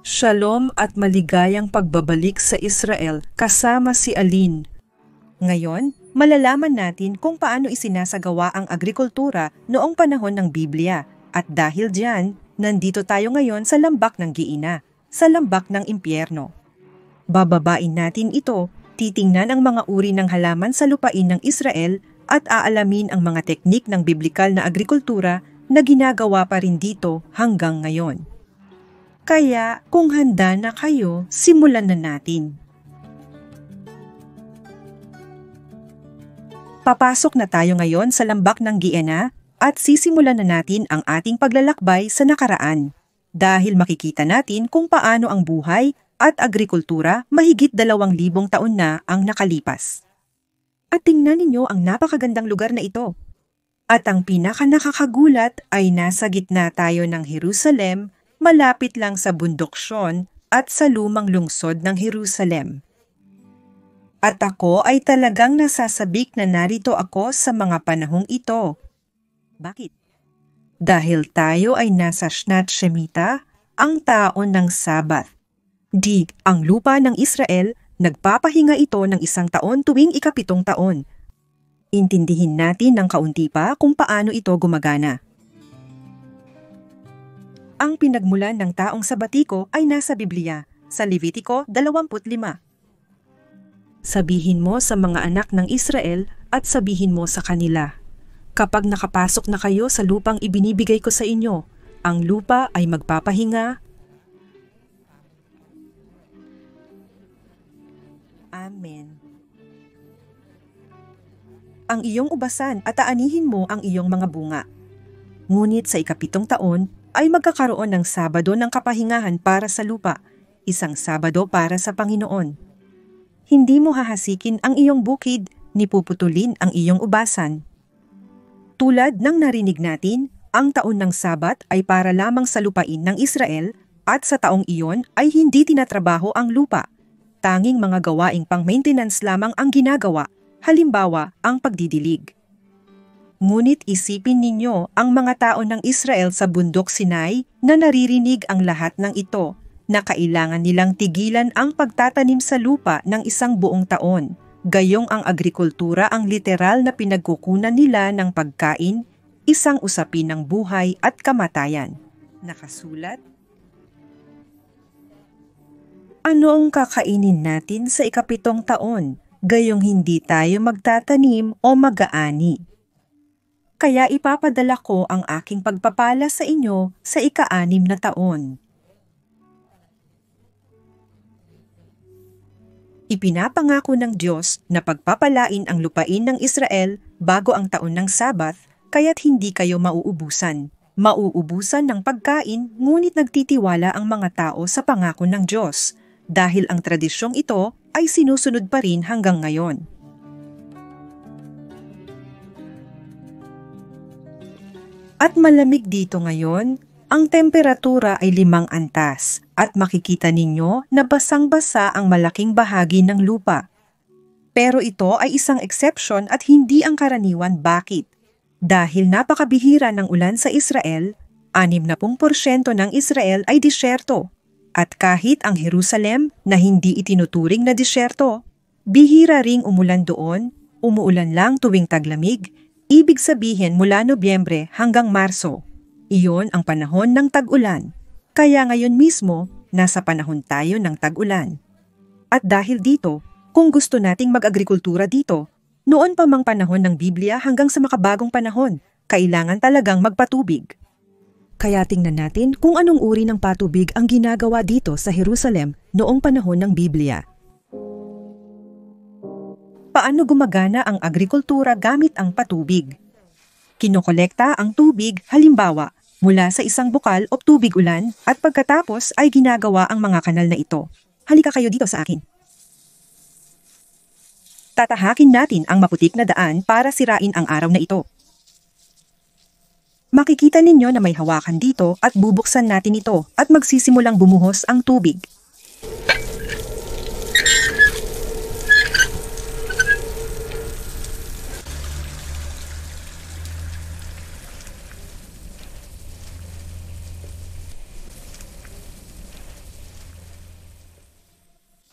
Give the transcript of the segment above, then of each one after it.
Shalom at maligayang pagbabalik sa Israel kasama si Aline. Ngayon, malalaman natin kung paano isinasagawa ang agrikultura noong panahon ng Biblia. At dahil diyan, nandito tayo ngayon sa lambak ng Giina, sa lambak ng impyerno. Bababain natin ito, titingnan ang mga uri ng halaman sa lupain ng Israel at aalamin ang mga teknik ng biblikal na agrikultura na ginagawa pa rin dito hanggang ngayon. Kaya kung handa na kayo, simulan na natin. Papasok na tayo ngayon sa lambak ng Giina at sisimulan na natin ang ating paglalakbay sa nakaraan. Dahil makikita natin kung paano ang buhay at agrikultura mahigit 2,000 taon na ang nakalipas. At tingnan ninyo ang napakagandang lugar na ito. At ang pinaka-nakakagulat ay nasa gitna tayo ng Jerusalem, malapit lang sa bundok Sion at sa lumang lungsod ng Jerusalem. At ako ay talagang nasasabik na narito ako sa mga panahong ito. Bakit? Dahil tayo ay nasa Shnat Shemitah, ang taon ng Sabat. Ang lupa ng Israel, nagpapahinga ito ng 1 taon tuwing ika-7 taon. Intindihin natin ng kaunti pa kung paano ito gumagana. Ang pinagmulan ng taong sabatiko ay nasa Biblia, sa Levitico 25. Sabihin mo sa mga anak ng Israel at sabihin mo sa kanila, kapag nakapasok na kayo sa lupang ibinibigay ko sa inyo, ang lupa ay magpapahinga. Amen. Ang iyong ubasan at aanihin mo ang iyong mga bunga. Ngunit sa ika-7 taon, ay magkakaroon ng Sabado ng kapahingahan para sa lupa, 1 Sabado para sa Panginoon. Hindi mo hahasikin ang iyong bukid, ni puputulin ang iyong ubasan. Tulad ng narinig natin, ang taon ng Sabat ay para lamang sa lupain ng Israel at sa taong iyon ay hindi tinatrabaho ang lupa. Tanging mga gawaing pang-maintenance lamang ang ginagawa, halimbawa ang pagdidilig. Ngunit isipin ninyo ang mga tao ng Israel sa bundok Sinai na naririnig ang lahat ng ito na kailangan nilang tigilan ang pagtatanim sa lupa ng 1 buong taon. Gayong ang agrikultura ang literal na pinagkukunan nila ng pagkain, isang usapin ng buhay at kamatayan. Nakasulat? Ano ang kakainin natin sa ika-7 taon, gayong hindi tayo magtatanim o mag-aani? Kaya ipapadala ko ang aking pagpapala sa inyo sa ika-6 na taon. Ipinapangako ng Diyos na pagpapalain ang lupain ng Israel bago ang taon ng Sabat, kaya't hindi kayo mauubusan. Mauubusan ng pagkain, ngunit nagtitiwala ang mga tao sa pangako ng Diyos, dahil ang tradisyong ito ay sinusunod pa rin hanggang ngayon. At malamig dito ngayon, ang temperatura ay 5 antas at makikita ninyo na basang-basa ang malaking bahagi ng lupa. Pero ito ay isang exception at hindi ang karaniwan. Bakit? Dahil napakabihira ng ulan sa Israel, 60% ng Israel ay disyerto. At kahit ang Jerusalem na hindi itinuturing na disyerto, bihira ring umulan doon, umuulan lang tuwing taglamig. Ibig sabihin mula Nobyembre hanggang Marso, iyon ang panahon ng tag-ulan. Kaya ngayon mismo, nasa panahon tayo ng tag-ulan. At dahil dito, kung gusto nating mag-agrikultura dito, noon pa mang panahon ng Biblia hanggang sa makabagong panahon, kailangan talagang magpatubig. Kaya tingnan natin kung anong uri ng patubig ang ginagawa dito sa Jerusalem noong panahon ng Biblia. Paano gumagana ang agrikultura gamit ang patubig? Kinokolekta ang tubig, halimbawa, mula sa isang bukal o tubig ulan at pagkatapos ay ginagawa ang mga kanal na ito. Halika kayo dito sa akin. Tatahakin natin ang maputik na daan para sirain ang araw na ito. Makikita ninyo na may hawakan dito at bubuksan natin ito at magsisimulang bumuhos ang tubig.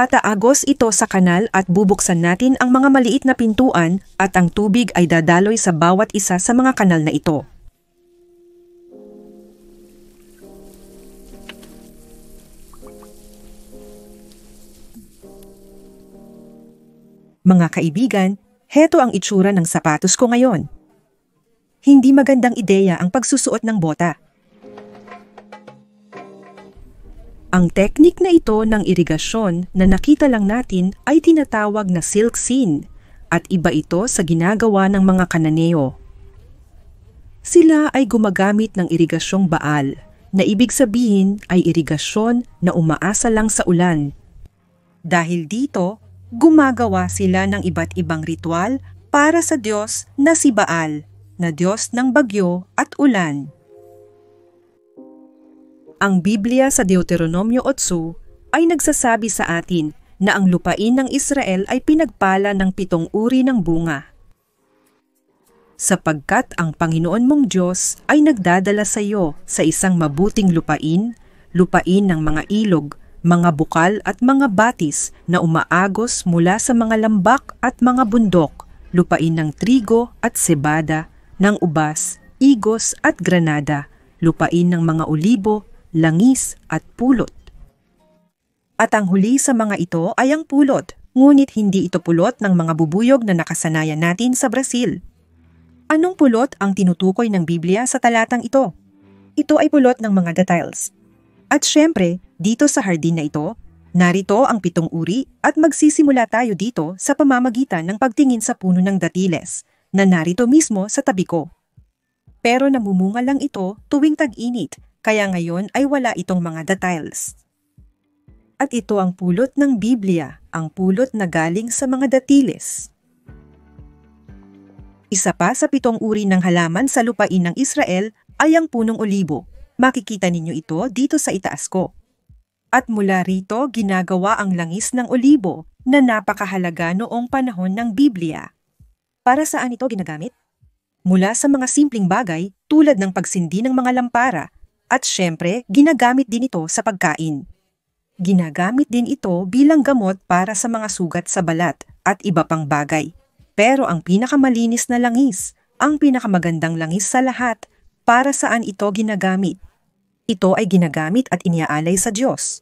At aagos ito sa kanal at bubuksan natin ang mga maliit na pintuan at ang tubig ay dadaloy sa bawat isa sa mga kanal na ito. Mga kaibigan, heto ang itsura ng sapatos ko ngayon. Hindi magandang ideya ang pagsusuot ng bota. Ang teknik na ito ng irigasyon na nakita lang natin ay tinatawag na silk scene at iba ito sa ginagawa ng mga Kananeo. Sila ay gumagamit ng irigasyong Baal na ibig sabihin ay irigasyon na umaasa lang sa ulan. Dahil dito, gumagawa sila ng iba't ibang ritual para sa Diyos na si Baal, na Diyos ng bagyo at ulan. Ang Biblia sa Deuteronomio 8 ay nagsasabi sa atin na ang lupain ng Israel ay pinagpala ng 7 uri ng bunga. Sapagkat ang Panginoon mong Diyos ay nagdadala sa iyo sa isang mabuting lupain, lupain ng mga ilog, mga bukal at mga batis na umaagos mula sa mga lambak at mga bundok, lupain ng trigo at sebada, ng ubas, igos at granada, lupain ng mga olibo, langis at pulot. At ang huli sa mga ito ay ang pulot, ngunit hindi ito pulot ng mga bubuyog na nakasanayan natin sa Brazil. Anong pulot ang tinutukoy ng Biblia sa talatang ito? Ito ay pulot ng mga details. At syempre, dito sa hardin na ito, narito ang 7 uri at magsisimula tayo dito sa pamamagitan ng pagtingin sa puno ng datiles na narito mismo sa tabi ko. Pero namumunga lang ito tuwing tag-init, kaya ngayon ay wala itong mga details. At ito ang pulot ng Biblia, ang pulot na galing sa mga datiles. Isa pa sa 7 uri ng halaman sa lupain ng Israel ay ang punong olibo. Makikita ninyo ito dito sa itaas ko. At mula rito ginagawa ang langis ng olibo na napakahalaga noong panahon ng Biblia. Para saan ito ginagamit? Mula sa mga simpleng bagay tulad ng pagsindi ng mga lampara at syempre ginagamit din ito sa pagkain. Ginagamit din ito bilang gamot para sa mga sugat sa balat at iba pang bagay. Pero ang pinakamalinis na langis, ang pinakamagandang langis sa lahat, para saan ito ginagamit? Ito ay ginagamit at iniaalay sa Diyos.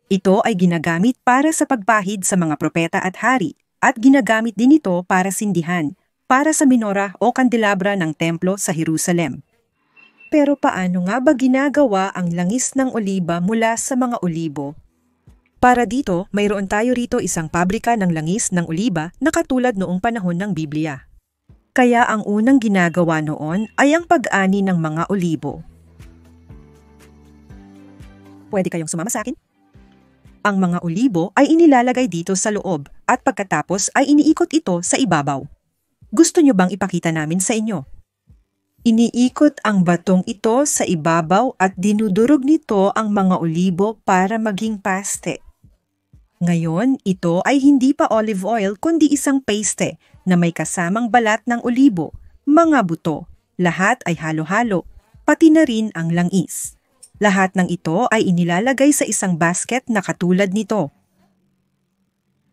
Ito ay ginagamit para sa pagpahid sa mga propeta at hari at ginagamit din ito para sindihan, para sa minora o kandelabra ng templo sa Jerusalem. Pero paano nga ba ginagawa ang langis ng oliba mula sa mga olibo? Para dito, mayroon tayo rito isang pabrika ng langis ng oliba na katulad noong panahon ng Biblia. Kaya ang unang ginagawa noon ay ang pag-ani ng mga olibo. Pwede kayong sumama sa akin? Ang mga olibo ay inilalagay dito sa loob at pagkatapos ay iniikot ito sa ibabaw. Gusto nyo bang ipakita namin sa inyo? Iniikot ang batong ito sa ibabaw at dinudurog nito ang mga olibo para maging paste. Ngayon, ito ay hindi pa olive oil kundi isang paste na may kasamang balat ng olibo, mga buto, lahat ay halo-halo, pati na rin ang langis. Lahat ng ito ay inilalagay sa isang basket na katulad nito.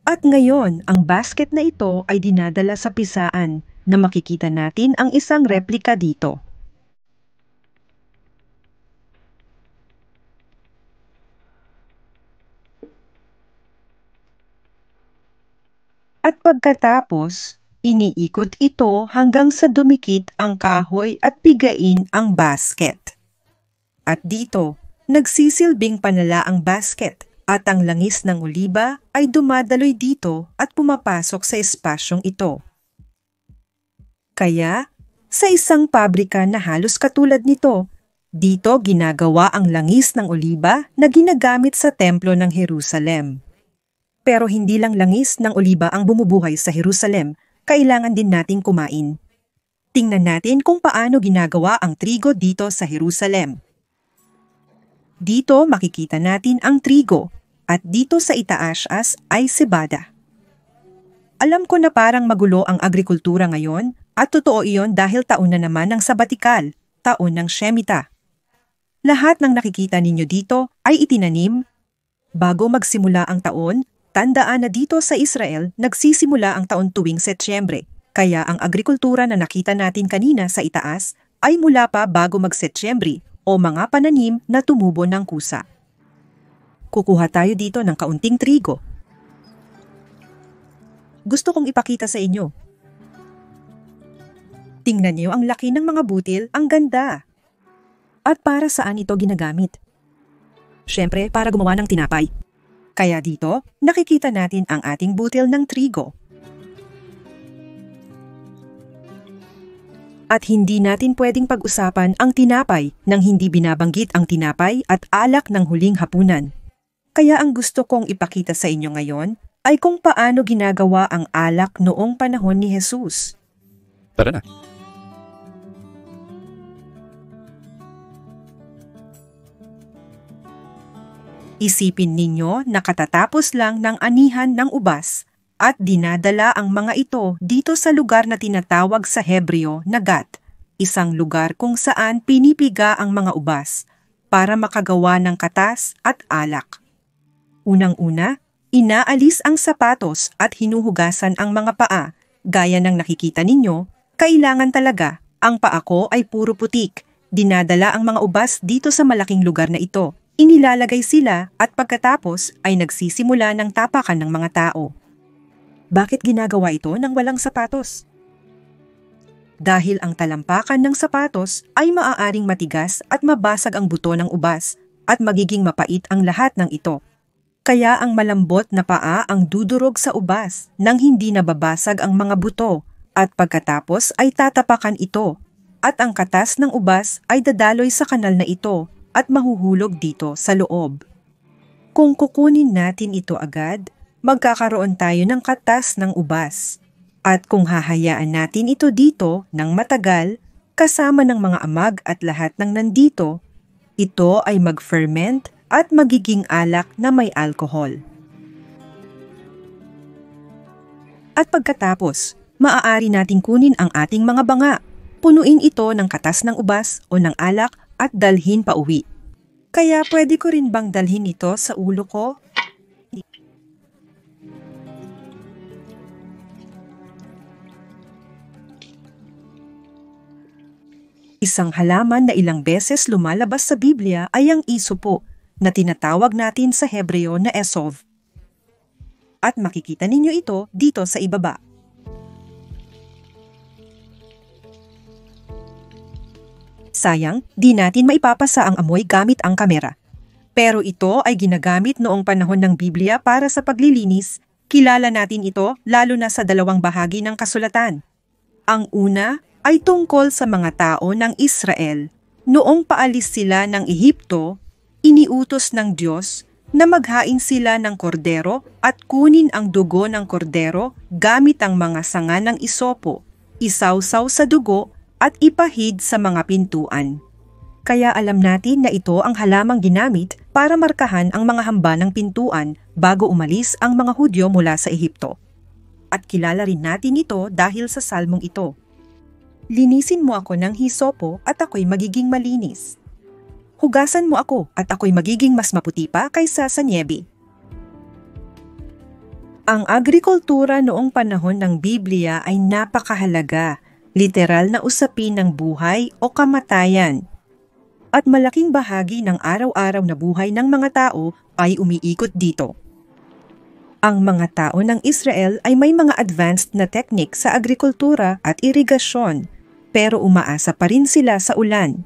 At ngayon, ang basket na ito ay dinadala sa pisaan na makikita natin ang isang replika dito. At pagkatapos, iniikot ito hanggang sa dumikit ang kahoy at pigain ang basket. At dito, nagsisilbing panala ang basket at ang langis ng oliba ay dumadaloy dito at pumapasok sa espasyong ito. Kaya, sa isang pabrika na halos katulad nito, dito ginagawa ang langis ng oliba na ginagamit sa templo ng Jerusalem. Pero hindi lang langis ng oliba ang bumubuhay sa Jerusalem, kailangan din nating kumain. Tingnan natin kung paano ginagawa ang trigo dito sa Jerusalem. Dito makikita natin ang trigo at dito sa itaas ay sebada. Alam ko na parang magulo ang agrikultura ngayon at totoo iyon dahil taon na naman ng sabatikal, taon ng Shemitah. Lahat ng nakikita ninyo dito ay itinanim bago magsimula ang taon Tandaan na dito sa Israel, nagsisimula ang taon tuwing Setyembre, kaya ang agrikultura na nakita natin kanina sa itaas ay mula pa bago mag-Setyembre o mga pananim na tumubo ng kusa. Kukuha tayo dito ng kaunting trigo. Gusto kong ipakita sa inyo. Tingnan niyo ang laki ng mga butil, ang ganda. At para saan ito ginagamit? Siyempre, para gumawa ng tinapay. Kaya dito, nakikita natin ang ating butil ng trigo. At hindi natin pwedeng pag-usapan ang tinapay nang hindi binabanggit ang tinapay at alak ng huling hapunan. Kaya ang gusto kong ipakita sa inyo ngayon ay kung paano ginagawa ang alak noong panahon ni Jesus. Tara na. Isipin ninyo na katatapos lang ng anihan ng ubas at dinadala ang mga ito dito sa lugar na tinatawag sa Hebreo na Gat, isang lugar kung saan pinipiga ang mga ubas para makagawa ng katas at alak. Unang-una, inaalis ang sapatos at hinuhugasan ang mga paa. Gaya ng nakikita ninyo, kailangan talaga ang paa ko ay puro putik. Dinadala ang mga ubas dito sa malaking lugar na ito. Inilalagay sila at pagkatapos ay nagsisimula ng tapakan ng mga tao. Bakit ginagawa ito nang walang sapatos? Dahil ang talampakan ng sapatos ay maaaring matigas at mabasag ang buto ng ubas at magiging mapait ang lahat ng ito. Kaya ang malambot na paa ang dudurog sa ubas nang hindi nababasag ang mga buto at pagkatapos ay tatapakan ito at ang katas ng ubas ay dadaloy sa kanal na ito at mahuhulog dito sa loob. Kung kukunin natin ito agad, magkakaroon tayo ng katas ng ubas. At kung hahayaan natin ito dito ng matagal, kasama ng mga amag at lahat ng nandito, ito ay mag-ferment at magiging alak na may alkohol. At pagkatapos, maaari nating kunin ang ating mga banga, punuin ito ng katas ng ubas o ng alak at dalhin pa uwi. Kaya pwede ko rin bang dalhin ito sa ulo ko? Isang halaman na ilang beses lumalabas sa Biblia ay ang isopo na tinatawag natin sa Hebreo na esov. At makikita ninyo ito dito sa ibaba. Sayang, di natin maipapasa ang amoy gamit ang kamera. Pero ito ay ginagamit noong panahon ng Biblia para sa paglilinis. Kilala natin ito lalo na sa dalawang bahagi ng kasulatan. Ang una ay tungkol sa mga tao ng Israel. Noong paalis sila ng Ehipto, iniutos ng Diyos na maghain sila ng kordero at kunin ang dugo ng kordero gamit ang mga sanga ng isopo, isawsaw sa dugo at ipahid sa mga pintuan. Kaya alam natin na ito ang halamang ginamit para markahan ang mga hamba ng pintuan bago umalis ang mga Hudyo mula sa Ehipto. At kilala rin natin ito dahil sa salmong ito. Linisin mo ako ng hisopo at ako'y magiging malinis. Hugasan mo ako at ako'y magiging mas maputi pa kaysa sa niebe. Ang agrikultura noong panahon ng Biblia ay napakahalaga. Literal na usapin ng buhay o kamatayan. At malaking bahagi ng araw-araw na buhay ng mga tao ay umiikot dito. Ang mga tao ng Israel ay may mga advanced na teknik sa agrikultura at irigasyon, pero umaasa pa rin sila sa ulan.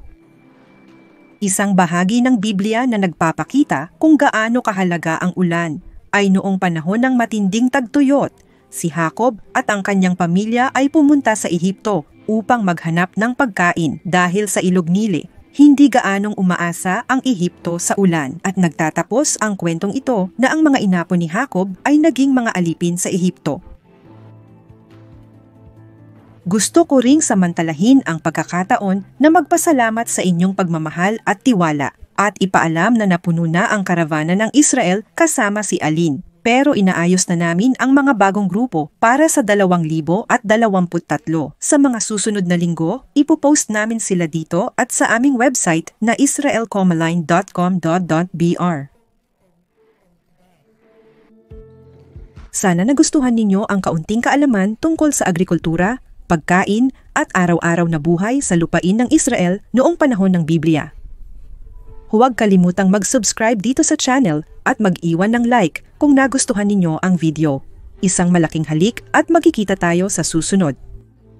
Isang bahagi ng Biblia na nagpapakita kung gaano kahalaga ang ulan ay noong panahon ng matinding tagtuyot. Si Jacob at ang kanyang pamilya ay pumunta sa Ehipto upang maghanap ng pagkain dahil sa ilog Nile. Hindi gaanong umaasa ang Ehipto sa ulan at nagtatapos ang kwentong ito na ang mga inapo ni Jacob ay naging mga alipin sa Ehipto. Gusto ko ring samantalahin ang pagkakataon na magpasalamat sa inyong pagmamahal at tiwala at ipaalam na napuno na ang karavana ng Israel kasama si Alin. Pero inaayos na namin ang mga bagong grupo para sa 2023. Sa mga susunod na linggo, ipopost namin sila dito at sa aming website na israelcomaline.com.br. Sana nagustuhan ninyo ang kaunting kaalaman tungkol sa agrikultura, pagkain at araw-araw na buhay sa lupain ng Israel noong panahon ng Biblia. Huwag kalimutang mag-subscribe dito sa channel at mag-iwan ng like kung nagustuhan ninyo ang video. Isang malaking halik at magkikita tayo sa susunod.